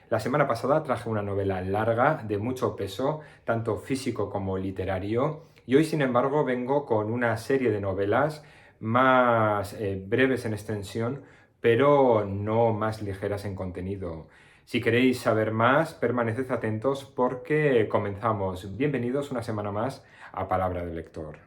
La semana pasada traje una novela larga de mucho peso, tanto físico como literario, y hoy, sin embargo, vengo con una serie de novelas más breves en extensión, pero no más ligeras en contenido. Si queréis saber más, permaneced atentos porque comenzamos. Bienvenidos una semana más a Palabra del Lector.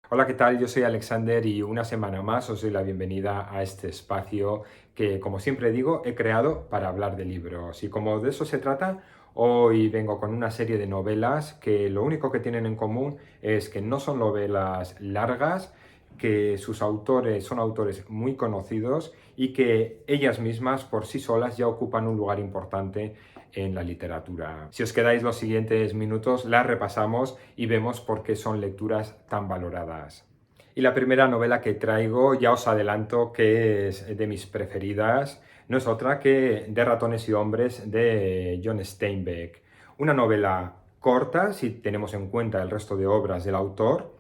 Hola, ¿qué tal? Yo soy Alexander y una semana más os doy la bienvenida a este espacio que, como siempre digo, he creado para hablar de libros. Y como de eso se trata, hoy vengo con una serie de novelas que lo único que tienen en común es que no son novelas largas, que sus autores son autores muy conocidos y que ellas mismas por sí solas ya ocupan un lugar importante en la literatura. Si os quedáis los siguientes minutos, las repasamos y vemos por qué son lecturas tan valoradas. Y la primera novela que traigo, ya os adelanto que es de mis preferidas, no es otra que De ratones y hombres de John Steinbeck. Una novela corta, si tenemos en cuenta el resto de obras del autor.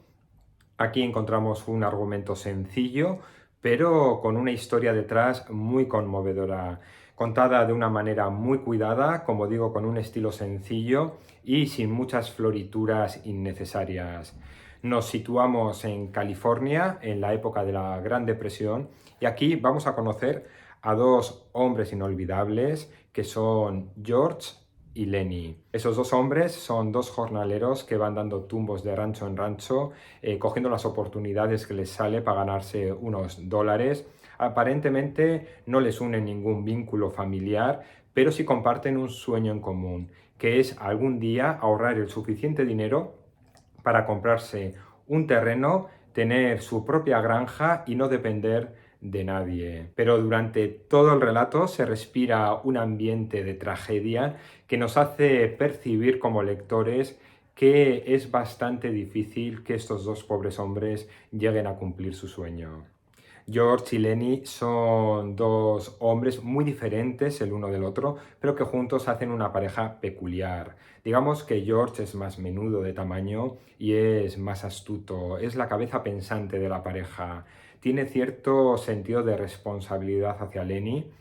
Aquí encontramos un argumento sencillo, pero con una historia detrás muy conmovedora, contada de una manera muy cuidada, como digo, con un estilo sencillo y sin muchas florituras innecesarias. Nos situamos en California, en la época de la Gran Depresión, y aquí vamos a conocer a dos hombres inolvidables que son George y Lenny. Esos dos hombres son dos jornaleros que van dando tumbos de rancho en rancho, cogiendo las oportunidades que les sale para ganarse unos dólares. Aparentemente no les une ningún vínculo familiar, pero sí comparten un sueño en común, que es algún día ahorrar el suficiente dinero para comprarse un terreno, tener su propia granja y no depender de nadie. Pero durante todo el relato se respira un ambiente de tragedia que nos hace percibir como lectores que es bastante difícil que estos dos pobres hombres lleguen a cumplir su sueño. George y Lenny son dos hombres muy diferentes el uno del otro, pero que juntos hacen una pareja peculiar. Digamos que George es más menudo de tamaño y es más astuto, es la cabeza pensante de la pareja. Tiene cierto sentido de responsabilidad hacia Lenny,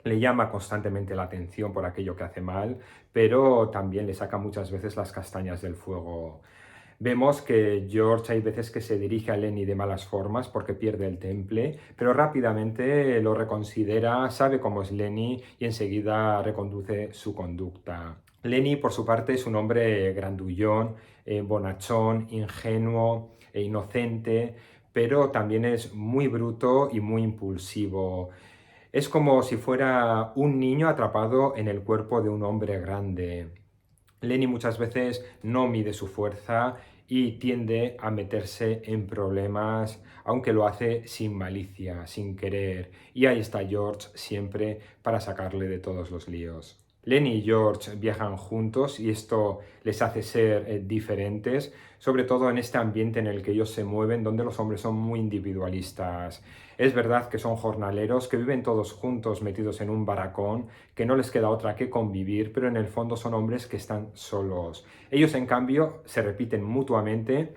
le llama constantemente la atención por aquello que hace mal, pero también le saca muchas veces las castañas del fuego. Vemos que George hay veces que se dirige a Lenny de malas formas porque pierde el temple, pero rápidamente lo reconsidera, sabe cómo es Lenny y enseguida reconduce su conducta. Lenny, por su parte, es un hombre grandullón, bonachón, ingenuo e inocente, pero también es muy bruto y muy impulsivo. Es como si fuera un niño atrapado en el cuerpo de un hombre grande. Lenny muchas veces no mide su fuerza y tiende a meterse en problemas, aunque lo hace sin malicia, sin querer. Y ahí está George siempre para sacarle de todos los líos. Lenny y George viajan juntos y esto les hace ser diferentes, sobre todo en este ambiente en el que ellos se mueven, donde los hombres son muy individualistas. Es verdad que son jornaleros, que viven todos juntos metidos en un barracón, que no les queda otra que convivir, pero en el fondo son hombres que están solos. Ellos, en cambio, se repiten mutuamente,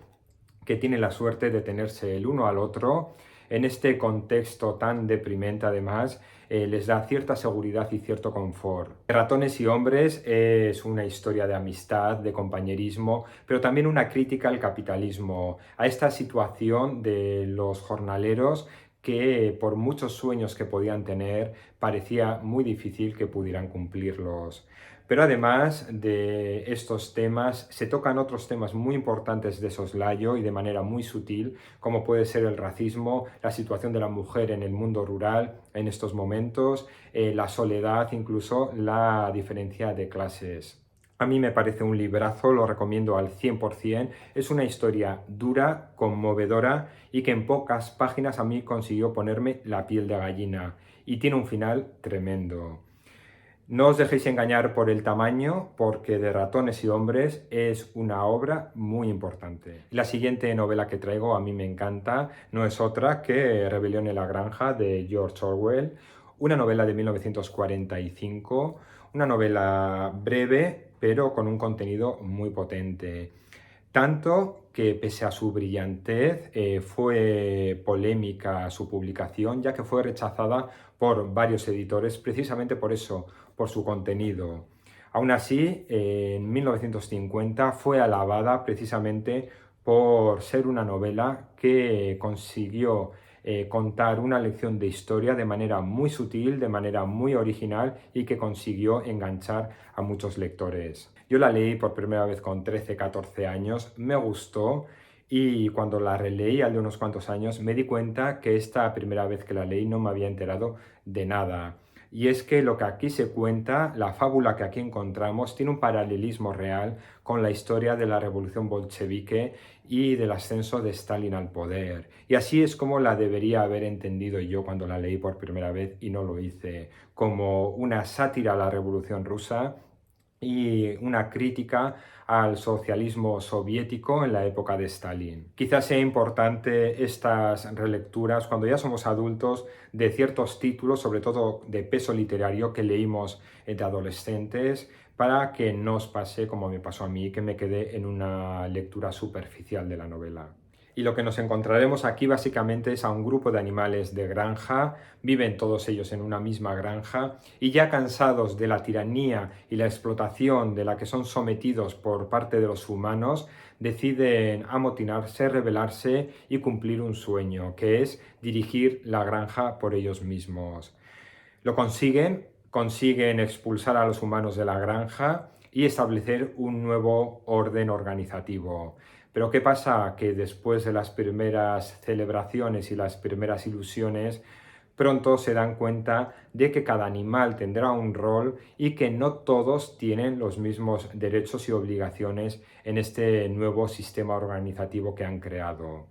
que tienen la suerte de tenerse el uno al otro. En este contexto tan deprimente, además, les da cierta seguridad y cierto confort. Ratones y hombres es una historia de amistad, de compañerismo, pero también una crítica al capitalismo, a esta situación de los jornaleros que por muchos sueños que podían tener, parecía muy difícil que pudieran cumplirlos. Pero además de estos temas, se tocan otros temas muy importantes de soslayo y de manera muy sutil, como puede ser el racismo, la situación de la mujer en el mundo rural en estos momentos, la soledad, incluso la diferencia de clases. A mí me parece un librazo, lo recomiendo al 100%. Es una historia dura, conmovedora y que en pocas páginas a mí consiguió ponerme la piel de gallina. Y tiene un final tremendo. No os dejéis engañar por el tamaño, porque De ratones y hombres es una obra muy importante. La siguiente novela que traigo a mí me encanta, no es otra que Rebelión en la Granja de George Orwell, una novela de 1945, una novela breve pero con un contenido muy potente. Tanto que pese a su brillantez fue polémica su publicación, ya que fue rechazada por varios editores precisamente por eso, por su contenido. Aún así, en 1950 fue alabada precisamente por ser una novela que consiguió contar una lección de historia de manera muy sutil, de manera muy original y que consiguió enganchar a muchos lectores. Yo la leí por primera vez con 13, 14 años, me gustó y cuando la releí al de unos cuantos años me di cuenta que esta primera vez que la leí no me había enterado de nada. Y es que lo que aquí se cuenta, la fábula que aquí encontramos, tiene un paralelismo real con la historia de la revolución bolchevique y del ascenso de Stalin al poder. Y así es como la debería haber entendido yo cuando la leí por primera vez y no lo hice, como una sátira a la revolución rusa y una crítica al socialismo soviético en la época de Stalin. Quizás sea importante estas relecturas cuando ya somos adultos de ciertos títulos, sobre todo de peso literario que leímos de adolescentes, para que no os pase como me pasó a mí, que me quedé en una lectura superficial de la novela. Y lo que nos encontraremos aquí básicamente es a un grupo de animales de granja, viven todos ellos en una misma granja y ya cansados de la tiranía y la explotación de la que son sometidos por parte de los humanos, deciden amotinarse, rebelarse y cumplir un sueño, que es dirigir la granja por ellos mismos. Lo consiguen expulsar a los humanos de la granja y establecer un nuevo orden organizativo. Pero ¿qué pasa? Que después de las primeras celebraciones y las primeras ilusiones, pronto se dan cuenta de que cada animal tendrá un rol y que no todos tienen los mismos derechos y obligaciones en este nuevo sistema organizativo que han creado.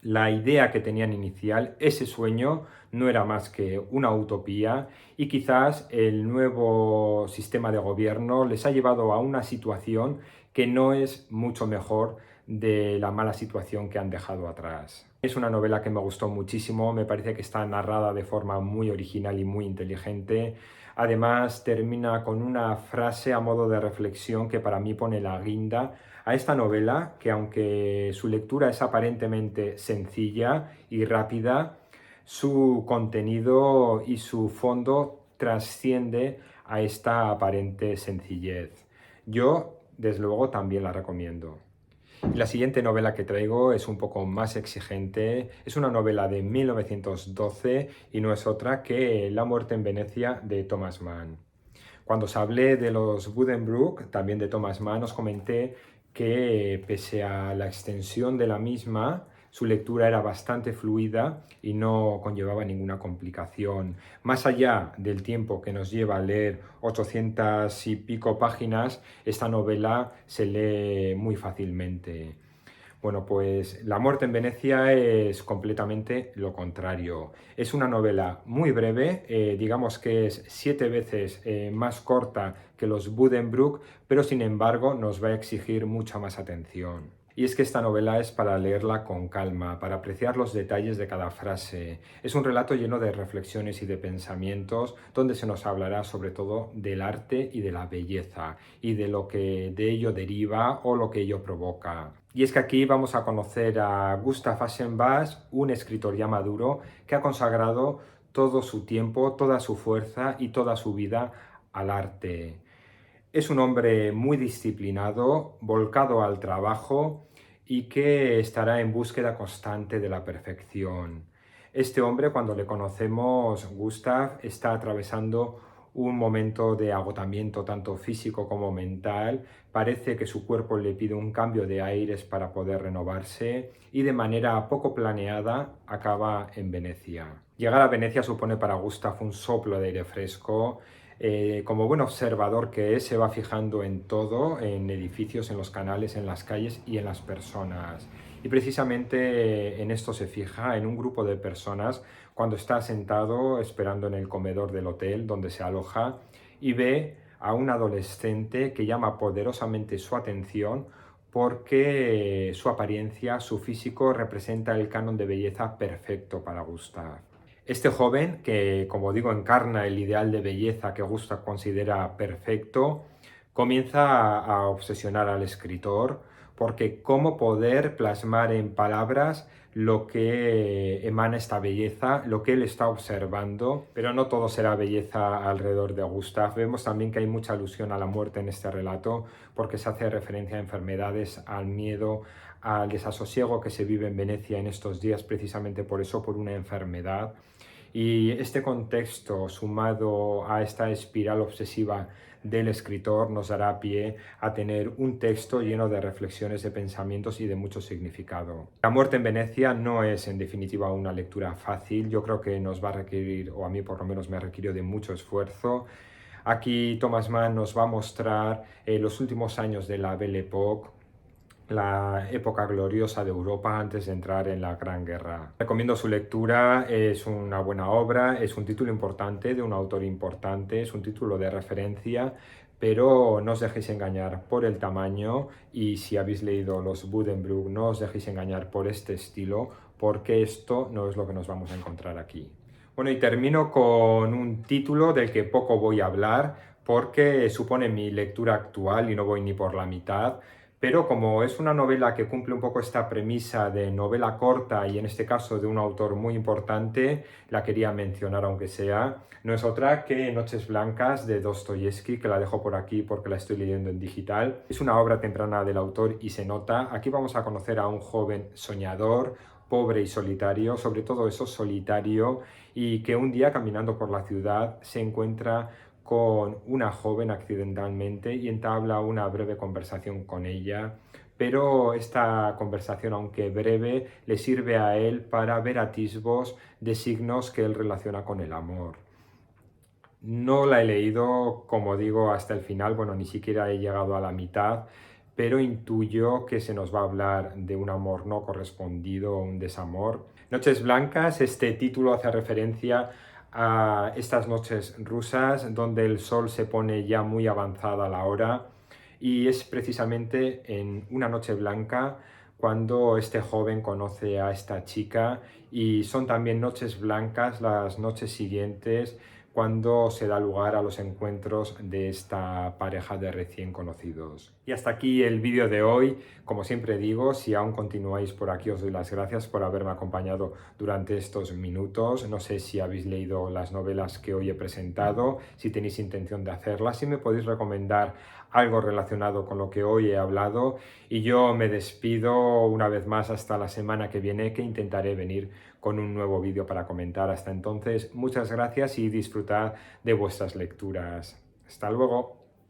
La idea que tenían inicial, ese sueño, no era más que una utopía y quizás el nuevo sistema de gobierno les ha llevado a una situación que no es mucho mejor de la mala situación que han dejado atrás. Es una novela que me gustó muchísimo, me parece que está narrada de forma muy original y muy inteligente. Además, termina con una frase a modo de reflexión que para mí pone la guinda a esta novela, que aunque su lectura es aparentemente sencilla y rápida, su contenido y su fondo trasciende a esta aparente sencillez. Yo, desde luego, también la recomiendo. La siguiente novela que traigo es un poco más exigente. Es una novela de 1912 y no es otra que La muerte en Venecia de Thomas Mann. Cuando os hablé de los Buddenbrook, también de Thomas Mann, os comenté que pese a la extensión de la misma, su lectura era bastante fluida y no conllevaba ninguna complicación. Más allá del tiempo que nos lleva a leer 800 y pico páginas, esta novela se lee muy fácilmente. Bueno, pues La muerte en Venecia es completamente lo contrario. Es una novela muy breve, digamos que es 7 veces más corta que los Buddenbrook, pero sin embargo nos va a exigir mucha más atención. Y es que esta novela es para leerla con calma, para apreciar los detalles de cada frase. Es un relato lleno de reflexiones y de pensamientos, donde se nos hablará sobre todo del arte y de la belleza, y de lo que de ello deriva o lo que ello provoca. Y es que aquí vamos a conocer a Gustav Aschenbach, un escritor ya maduro que ha consagrado todo su tiempo, toda su fuerza y toda su vida al arte. Es un hombre muy disciplinado, volcado al trabajo y que estará en búsqueda constante de la perfección. Este hombre, cuando le conocemos, Gustav, está atravesando un momento de agotamiento tanto físico como mental. Parece que su cuerpo le pide un cambio de aires para poder renovarse y de manera poco planeada acaba en Venecia. Llegar a Venecia supone para Gustav un soplo de aire fresco. Como buen observador que es, se va fijando en todo, en edificios, en los canales, en las calles y en las personas. Y precisamente en esto se fija, en un grupo de personas, cuando está sentado esperando en el comedor del hotel donde se aloja y ve a un adolescente que llama poderosamente su atención porque su apariencia, su físico representa el canon de belleza perfecto para Gustav. Este joven, que como digo encarna el ideal de belleza que Gustav considera perfecto, comienza a obsesionar al escritor porque cómo poder plasmar en palabras lo que emana esta belleza, lo que él está observando, pero no todo será belleza alrededor de Gustav. Vemos también que hay mucha alusión a la muerte en este relato, porque se hace referencia a enfermedades, al miedo, al desasosiego que se vive en Venecia en estos días, precisamente por eso, por una enfermedad. Y este contexto, sumado a esta espiral obsesiva del escritor, nos dará pie a tener un texto lleno de reflexiones, de pensamientos y de mucho significado. La muerte en Venecia no es, en definitiva, una lectura fácil. Yo creo que nos va a requerir, o a mí por lo menos me requirió de mucho esfuerzo. Aquí Thomas Mann nos va a mostrar los últimos años de la Belle Époque, la época gloriosa de Europa antes de entrar en la Gran Guerra. Recomiendo su lectura, es una buena obra, es un título importante de un autor importante, es un título de referencia, pero no os dejéis engañar por el tamaño y si habéis leído los Buddenbrook, no os dejéis engañar por este estilo, porque esto no es lo que nos vamos a encontrar aquí. Bueno, y termino con un título del que poco voy a hablar, porque supone mi lectura actual y no voy ni por la mitad. Pero como es una novela que cumple un poco esta premisa de novela corta y en este caso de un autor muy importante, la quería mencionar aunque sea. No es otra que Noches Blancas de Dostoyevsky, que la dejo por aquí porque la estoy leyendo en digital. Es una obra temprana del autor y se nota. Aquí vamos a conocer a un joven soñador, pobre y solitario, sobre todo eso solitario, y que un día caminando por la ciudad se encuentra con una joven accidentalmente y entabla una breve conversación con ella, pero esta conversación, aunque breve, le sirve a él para ver atisbos de signos que él relaciona con el amor. No la he leído, como digo, hasta el final, bueno, ni siquiera he llegado a la mitad, pero intuyo que se nos va a hablar de un amor no correspondido, un desamor. Noches Blancas, este título hace referencia a estas noches rusas donde el sol se pone ya muy avanzada la hora y es precisamente en una noche blanca cuando este joven conoce a esta chica y son también noches blancas las noches siguientes cuando se da lugar a los encuentros de esta pareja de recién conocidos. Y hasta aquí el vídeo de hoy. Como siempre digo, si aún continuáis por aquí os doy las gracias por haberme acompañado durante estos minutos. No sé si habéis leído las novelas que hoy he presentado, si tenéis intención de hacerlas, si me podéis recomendar algo relacionado con lo que hoy he hablado. Y yo me despido una vez más hasta la semana que viene, que intentaré venir con un nuevo vídeo para comentar. Hasta entonces, muchas gracias y disfrutad de vuestras lecturas. Hasta luego.